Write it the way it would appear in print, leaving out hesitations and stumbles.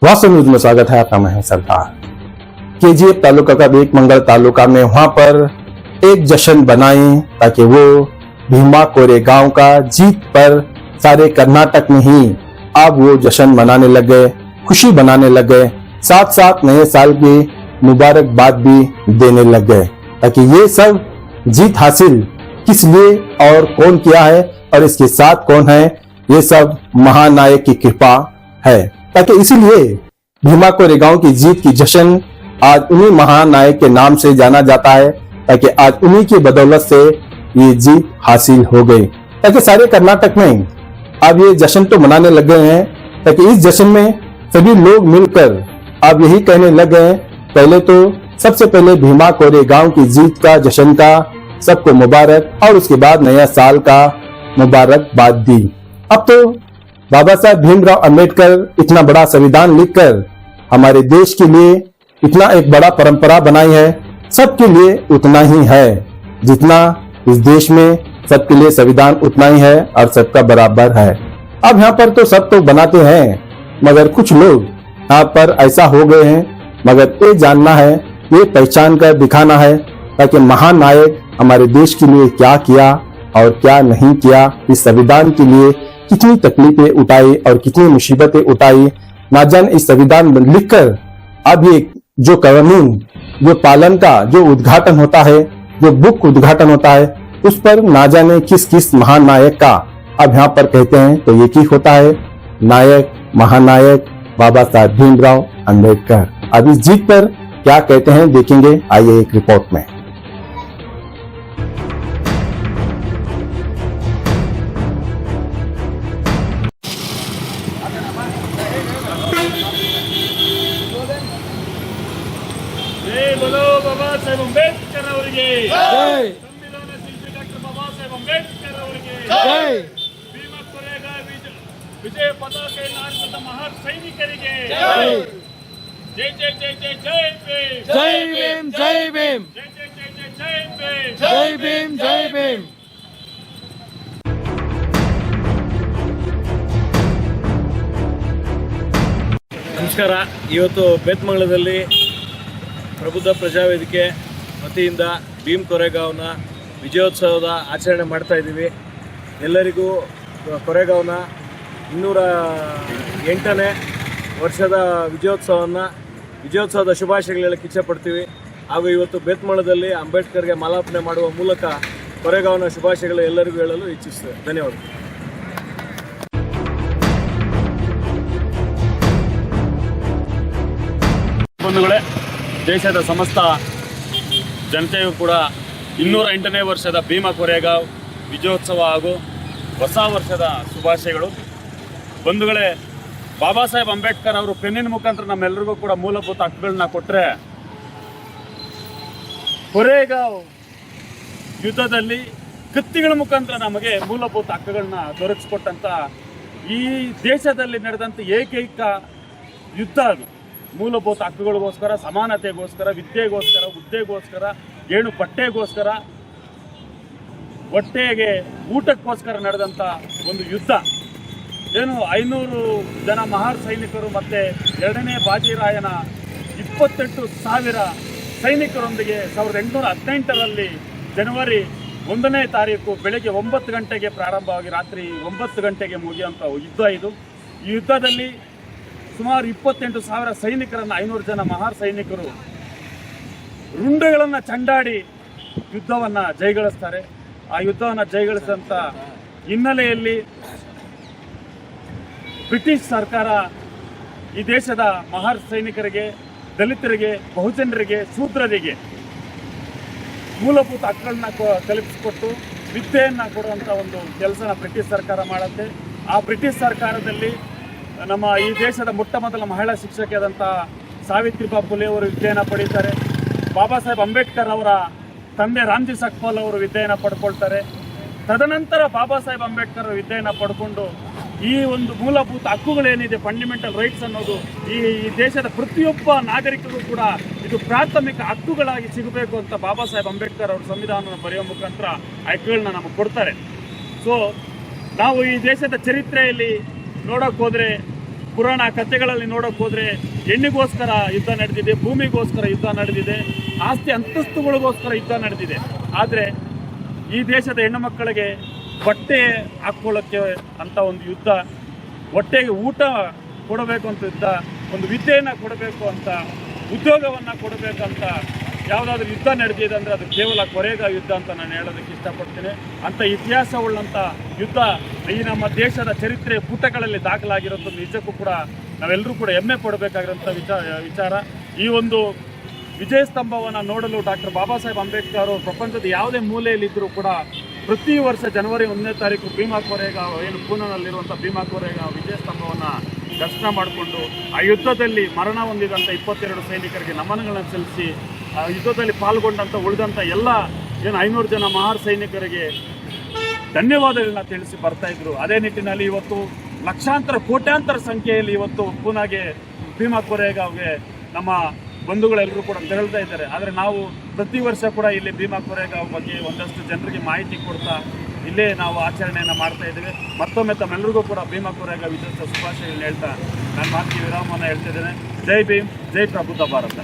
वास्तव न्यूज में स्वागत है आपका। मैं सरदार केजीएफ तालुका का बेकमंगल तालुका में वहां पर एक जश्न बनाए ताकि वो भीमा कोरेगांव का जीत पर सारे कर्नाटक में ही अब वो जश्न मनाने लग गए, खुशी बनाने लग गए, साथ साथ नए साल की मुबारकबाद भी देने लग गए ताकि ये सब जीत हासिल किस लिए और कौन किया है और इसके साथ कौन है, ये सब महानायक की कृपा है। ताकि इसीलिए भीमा कोरेगांव की जीत की जश्न आज उन्हीं महानायक के नाम से जाना जाता है ताकि आज उन्हीं की बदौलत से ये जीत हासिल हो गई। ताकि सारे कर्नाटक में अब ये जश्न तो मनाने लग गए हैं ताकि इस जश्न में सभी लोग मिलकर अब यही कहने लग गए हैं, पहले तो सबसे पहले भीमा कोरेगांव की जीत का जश्न का सबको मुबारक और उसके बाद नया साल का मुबारकबाद दी। अब तो बाबा साहब भीमराव अंबेडकर इतना बड़ा संविधान लिखकर हमारे देश के लिए इतना एक बड़ा परंपरा बनाई है, सबके लिए उतना ही है जितना इस देश में सबके लिए संविधान उतना ही है और सबका बराबर है। अब यहाँ पर तो सब तो बनाते हैं मगर कुछ लोग यहाँ पर ऐसा हो गए हैं, मगर ये जानना है, ये पहचान कर दिखाना है ताकि महानायक हमारे देश के लिए क्या किया और क्या नहीं किया, इस संविधान के लिए कितनी तकलीफें उठाई और कितनी मुसीबतें उठाई, ना जाने इस संविधान में लिखकर अब ये जो कानून जो पालन का जो उद्घाटन होता है, जो बुक उद्घाटन होता है, उस पर ना जाने किस किस महानायक का अब यहाँ पर कहते हैं तो ये की होता है नायक महानायक बाबा साहब भीमराव अंबेडकर। अब इस जीत पर क्या कहते हैं देखेंगे, आइए एक रिपोर्ट में। जय बोलो बाबा साहेब अंबेडकर ಅವರಿಗೆ ಜೈ। ಸಂವಿಧಾನ ಶಿಲ್ಪಿ ಡಾಕ್ಟರ್ ಬಾಬಾ ಸಾಹೇಬ್ ಅಂಬೇಡ್ಕರ್ ಅವರಿಗೆ ಜೈ। ಭೀಮ ಕೊರೆಗಾಂವ್ ವಿಜಯ ಪತಾಕೆಯನ್ನು ಹಾರಿಸಿದ ಮಹಾನ್ ಸೈನಿಕರಿಗೆ ಜೈ। ಜೈ ಜೈ ಜೈ ಜೈ ಜೈ ಭೀಮ್, ಜೈ ಭೀಮ್, ಜೈ ಭೀಮ್, ಜೈ ಜೈ ಜೈ ಜೈ ಜೈ ಭೀಮ್, ಜೈ ಭೀಮ್, ಜೈ ಭೀಮ್। ನಮಸ್ಕಾರ। ಇವತ್ತು ಬೇತಮಂಗಲದಲ್ಲಿ ಪ್ರಬುದ್ಧ ಪ್ರಜಾವೇದಿಕೆ ವತಿಯಿಂದ ಭೀಮ್ ಕೊರೆಗಾಂವ್ನ ವಿಜಯೋತ್ಸವದ ಆಚರಣೆ ಮಾಡ್ತಾ ಇದ್ದೀವಿ। ಎಲ್ಲರಿಗೂ ಕೊರೆಗಾಂವ್ನ 208ನೇ ವರ್ಷದ ವಿಜಯೋತ್ಸವದ ಶುಭಾಶಯಗಳು ಹೇಳಕ್ಕೆ ಇಚ್ಛೆಪಡ್ತೀವಿ। ಹಾಗೂ ಇವತ್ತು ಬೇತಮಂಗಲದಲ್ಲಿ ಅಂಬೇಡ್ಕರ್ಗೆ ಮಾಲಾರ್ಪಣೆ ಮಾಡುವ ಮೂಲಕ ಕೊರೆಗಾಂವ್ನ ಶುಭಾಶಯಗಳು ಎಲ್ಲರಿಗೂ ಹೇಳಲು ಇಚ್ಛಿಸುತ್ತೇವೆ। ಧನ್ಯವಾದ। ಬಂಧುಗಳೇ, ದೇಶದ ಸಮಸ್ತ ಜನತೆಯು ಕೂಡ 208ನೇ ವರ್ಷದ ಭೀಮಾ ಕೊರೆಗಾಂವ್ ವಿಜಯೋತ್ಸವ ಹಾಗೂ ಹೊಸ ವರ್ಷದ ಶುಭಾಶಯಗಳು। ಬಂಧುಗಳೇ, ಬಾಬಾ ಸಾಹೇಬ್ ಅಂಬೇಡ್ಕರ್ ಅವರು ಪೆನ್ನಿನ ಮುಖಾಂತರ ನಮ್ಮೆಲ್ಲರಿಗೂ ಕೂಡ ಮೂಲಭೂತ ಹಕ್ಕುಗಳನ್ನ ಕೊಟ್ಟರೆ, ಕೊರೆಗಾಂವ್ ಯುದ್ಧದಲ್ಲಿ ಕತ್ತಿಗಳ ಮುಖಾಂತರ ನಮಗೆ ಮೂಲಭೂತ ಹಕ್ಕುಗಳನ್ನ ದೊರಕಿಸ್ಕೊಟ್ಟಂಥ ಈ ದೇಶದಲ್ಲಿ ನಡೆದಂಥ ಏಕೈಕ ಯುದ್ಧ ಅದು। ಮೂಲಭೂತ ಹಕ್ಕುಗಳಿಗೋಸ್ಕರ, ಸಮಾನತೆಗೋಸ್ಕರ, ವಿದ್ಯೆಗೋಸ್ಕರ, ಹುದ್ದೆಗೋಸ್ಕರ, ಏಣು ಪಟ್ಟೆಗೋಸ್ಕರ, ಹೊಟ್ಟೆಗೆ ಊಟಕ್ಕೋಸ್ಕರ ನಡೆದಂಥ ಒಂದು ಯುದ್ಧ ಏನು 500 ಜನ ಮಹಾರ್ ಸೈನಿಕರು ಮತ್ತು 2ನೇ ಬಾಜಿರಾಯನ 28,000 ಸೈನಿಕರೊಂದಿಗೆ 1818ರಲ್ಲಿ ಜನವರಿ 1ನೇ ತಾರೀಕು ಬೆಳಗ್ಗೆ 9 ಗಂಟೆಗೆ ಪ್ರಾರಂಭವಾಗಿ ರಾತ್ರಿ 9 ಗಂಟೆಗೆ ಮುಗಿಯುವಂಥ ಯುದ್ಧ ಇದು। ಈ ಯುದ್ಧದಲ್ಲಿ ಸುಮಾರು 28,000 ಸೈನಿಕರನ್ನು 500 ಜನ ಮಹಾರ್ ಸೈನಿಕರು ರುಂಡೆಗಳನ್ನು ಚಂಡಾಡಿ ಯುದ್ಧವನ್ನು ಜಯಗಳಿಸ್ತಾರೆ। ಆ ಯುದ್ಧವನ್ನು ಜಯಗಳಿಸಿದಂಥ ಹಿನ್ನೆಲೆಯಲ್ಲಿ ಬ್ರಿಟಿಷ್ ಸರ್ಕಾರ ಈ ದೇಶದ ಮಹಾರ್ ಸೈನಿಕರಿಗೆ, ದಲಿತರಿಗೆ, ಬಹುಜನರಿಗೆ, ಶೂದ್ರರಿಗೆ ಮೂಲಭೂತ ಹಕ್ಕುಗಳನ್ನ ಕಲ್ಪಿಸಿಕೊಟ್ಟು ವಿದ್ಯೆಯನ್ನು ಕೊಡುವಂಥ ಒಂದು ಕೆಲಸನ ಬ್ರಿಟಿಷ್ ಸರ್ಕಾರ ಮಾಡುತ್ತೆ। ಆ ಬ್ರಿಟಿಷ್ ಸರ್ಕಾರದಲ್ಲಿ ನಮ್ಮ ಈ ದೇಶದ ಮೊಟ್ಟ ಮೊದಲ ಮಹಿಳಾ ಶಿಕ್ಷಕಿಯಾದಂಥ ಸಾವಿತ್ರಿಬಾಯಿ ಫುಲೆ ಅವರು ವಿದ್ಯೆಯನ್ನು ಪಡೀತಾರೆ। ಬಾಬಾ ಸಾಹೇಬ್ ಅಂಬೇಡ್ಕರ್ ಅವರ ತಂದೆ ರಾಮ್ಜಿ ಸಕ್ಪಾಲ್ ಅವರು ವಿದ್ಯೆಯನ್ನು ಪಡ್ಕೊಳ್ತಾರೆ। ತದನಂತರ ಬಾಬಾ ಸಾಹೇಬ್ ಅಂಬೇಡ್ಕರ್ ವಿದ್ಯೆಯನ್ನು ಪಡ್ಕೊಂಡು ಈ ಒಂದು ಮೂಲಭೂತ ಹಕ್ಕುಗಳೇನಿದೆ, ಫಂಡಮೆಂಟಲ್ ರೈಟ್ಸ್ ಅನ್ನೋದು ಈ ದೇಶದ ಪ್ರತಿಯೊಬ್ಬ ನಾಗರಿಕರಿಗೂ ಕೂಡ ಇದು ಪ್ರಾಥಮಿಕ ಹಕ್ಕುಗಳಾಗಿ ಸಿಗಬೇಕು ಅಂತ ಬಾಬಾ ಸಾಹೇಬ್ ಅಂಬೇಡ್ಕರ್ ಅವರು ಸಂವಿಧಾನವನ್ನು ಬರೆಯುವ ಮುಖಾಂತರ ಹಕ್ಕುಗಳನ್ನ ನಮಗೆ ಕೊಡ್ತಾರೆ। ಸೊ ನಾವು ಈ ದೇಶದ ಚರಿತ್ರೆಯಲ್ಲಿ ನೋಡೋಕೆ ಹೋದರೆ ಪುರಾಣ ಕಥೆಗಳಲ್ಲಿ ನೋಡೋಕೆ ಹೋದರೆ ಹೆಣ್ಣಿಗೋಸ್ಕರ ಯುದ್ಧ ನಡೆದಿದೆ, ಭೂಮಿಗೋಸ್ಕರ ಯುದ್ಧ ನಡೆದಿದೆ, ಆಸ್ತಿ ಅಂತಸ್ತುಗಳಿಗೋಸ್ಕರ ಯುದ್ಧ ನಡೆದಿದೆ. ಆದರೆ ಈ ದೇಶದ ಹೆಣ್ಣು ಮಕ್ಕಳಿಗೆ ಬಟ್ಟೆ ಹಾಕ್ಕೊಳ್ಳೋಕ್ಕೆ ಅಂತ ಒಂದು ಯುದ್ಧ, ಹೊಟ್ಟೆಗೆ ಊಟ ಕೊಡಬೇಕು ಅಂತ ಯುದ್ಧ, ಒಂದು ವಿದ್ಯೆಯನ್ನು ಕೊಡಬೇಕು ಅಂತ, ಉದ್ಯೋಗವನ್ನು ಕೊಡಬೇಕಂತ ಯಾವುದಾದ್ರೂ ಯುದ್ಧ ನಡೆದಿದೆ ಅಂದರೆ ಅದು ಕೇವಲ ಕೊರೆಗಾಂವ್ ಯುದ್ಧ ಅಂತ ನಾನು ಹೇಳೋದಕ್ಕೆ ಇಷ್ಟಪಡ್ತೀನಿ. ಅಂಥ ಇತಿಹಾಸವುಳ್ಳಂಥ ಯುದ್ಧ ಈ ನಮ್ಮ ದೇಶದ ಚರಿತ್ರೆ ಪುಟಗಳಲ್ಲಿ ದಾಖಲಾಗಿರೋದು ನಿಜಕ್ಕೂ ಕೂಡ ನಾವೆಲ್ಲರೂ ಕೂಡ ಹೆಮ್ಮೆ ಪಡಬೇಕಾಗಿರೋಂಥ ವಿಚಾರ. ಈ ಒಂದು ವಿಜಯ ಸ್ತಂಭವನ್ನು ನೋಡಲು ಡಾಕ್ಟರ್ ಬಾಬಾ ಸಾಹೇಬ್ ಅಂಬೇಡ್ಕರ್ ಅವರು ಪ್ರಪಂಚದ ಯಾವುದೇ ಮೂಲೆಯಲ್ಲಿದ್ದರೂ ಕೂಡ ಪ್ರತಿ ವರ್ಷ ಜನವರಿ 1ನೇ ತಾರೀಕು ಭೀಮಾ ಕೋರೆಗಾಂವ್, ಏನು ಪೂನಾನಲ್ಲಿರುವಂಥ ಭೀಮಾ ಕೋರೆಗಾಂವ್ ವಿಜಯ ಸ್ತಂಭವನ್ನು ದರ್ಶನ ಮಾಡಿಕೊಂಡು ಆ ಯುದ್ಧದಲ್ಲಿ ಮರಣ ಹೊಂದಿದಂಥ 22 ಸೈನಿಕರಿಗೆ ನಮನಗಳನ್ನು ಸಲ್ಲಿಸಿ ಆ ಯುದ್ಧದಲ್ಲಿ ಪಾಲ್ಗೊಂಡಂಥ ಉಳಿದಂಥ ಎಲ್ಲ ಏನು 500 ಜನ ಮಹಾರ್ ಸೈನಿಕರಿಗೆ ಧನ್ಯವಾದಗಳನ್ನ ತಿಳಿಸಿ ಬರ್ತಾಯಿದ್ರು. ಅದೇ ನಿಟ್ಟಿನಲ್ಲಿ ಇವತ್ತು ಲಕ್ಷಾಂತರ ಕೋಟ್ಯಾಂತರ ಸಂಖ್ಯೆಯಲ್ಲಿ ಇವತ್ತು ಪೂನಾಗೆ ಭೀಮಾ ಕೋರೆಗಾಂವ್ಗೆ ನಮ್ಮ ಬಂಧುಗಳೆಲ್ಲರೂ ಕೂಡ ತೆರಳ್ತಾ ಇದ್ದಾರೆ. ಆದರೆ ನಾವು ಪ್ರತಿ ವರ್ಷ ಕೂಡ ಇಲ್ಲಿ ಭೀಮಾ ಕೋರೆಗಾಂವ್ ಬಗ್ಗೆ ಒಂದಷ್ಟು ಜನರಿಗೆ ಮಾಹಿತಿ ಕೊಡ್ತಾ ಇಲ್ಲೇ ನಾವು ಆಚರಣೆಯನ್ನು ಮಾಡ್ತಾ ಇದ್ದೇವೆ. ಮತ್ತೊಮ್ಮೆ ತಮ್ಮೆಲ್ಲರಿಗೂ ಕೂಡ ಭೀಮಾ ಕೋರೆಗಾಂವ್ ವಿಜಯೋತ್ಸವ ಶುಭಾಶಯಗಳನ್ನ ಹೇಳ್ತಾ ನಾನು ಮಾತಿಗೆ ವಿರಾಮವನ್ನು ಹೇಳ್ತಿದ್ದೇನೆ. ಜೈ ಭೀಮ್, ಜೈ ಪ್ರಬುದ್ಧ ಭಾರತ.